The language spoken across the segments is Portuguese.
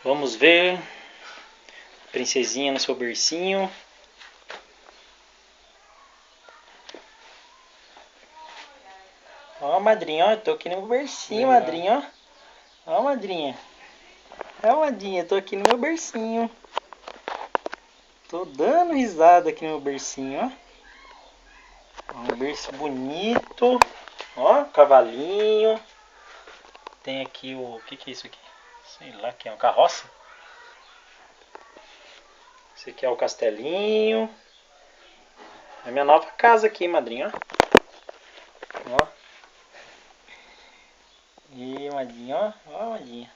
Vamos ver. Princesinha no seu bercinho. Ó, madrinha, ó, eu tô aqui no meu bercinho, madrinha, ó. Ó, madrinha. Ó, madrinha, eu tô aqui no meu bercinho. Tô dando risada aqui no meu bercinho, ó. Um berço bonito. Ó, cavalinho. Tem aqui o que é isso aqui? Sei lá, que é uma carroça. Esse aqui é o castelinho. É a minha nova casa aqui, madrinha, ó. Ó. E madrinha, ó. Ó, madrinha.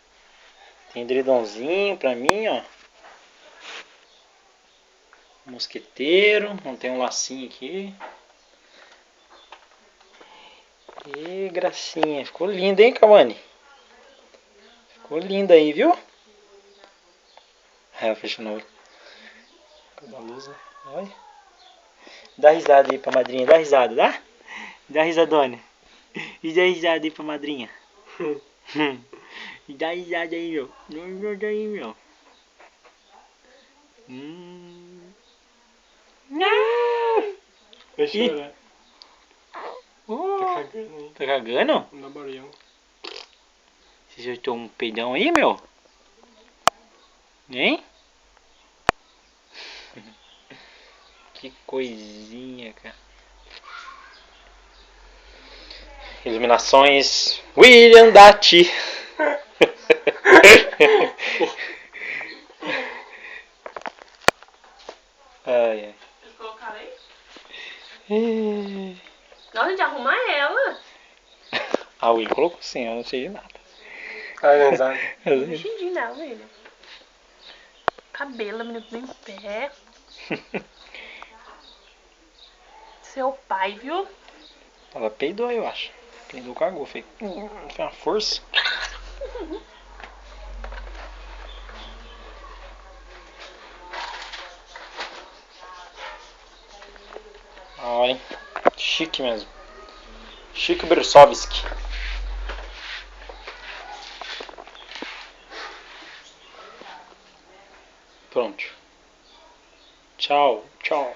Tem edredomzinho pra mim, ó. Mosqueteiro. Não tem um lacinho aqui. E gracinha. Ficou linda, hein, Cavani? Ficou linda aí, viu? É, fechando o olho. Da luz, né? Olha. Dá risada aí pra madrinha. Dá risada, dá? Dá risadona. E dá risada aí pra madrinha. E dá risada aí, meu. Dá risada aí, meu. Vai chorar. Tá cagando aí. Tá cagando? Não dá barulhão. Você acertou um peidão aí, meu? Hein? Que coisinha, cara. Iluminações William Dati. Ai, ai. Vocês colocaram aí? Ih. Nossa, gente, arruma ela. Ah, o Will colocou sim, eu não sei de nada. Organizado. Um vestidinho dela, velho. Cabelo, menino bem em pé. Seu pai, viu? Ela peidou, eu acho. Peidou, cagou. Foi uma força. Olha, chique mesmo. Chique Bersovski. Pronto. Tchau, tchau.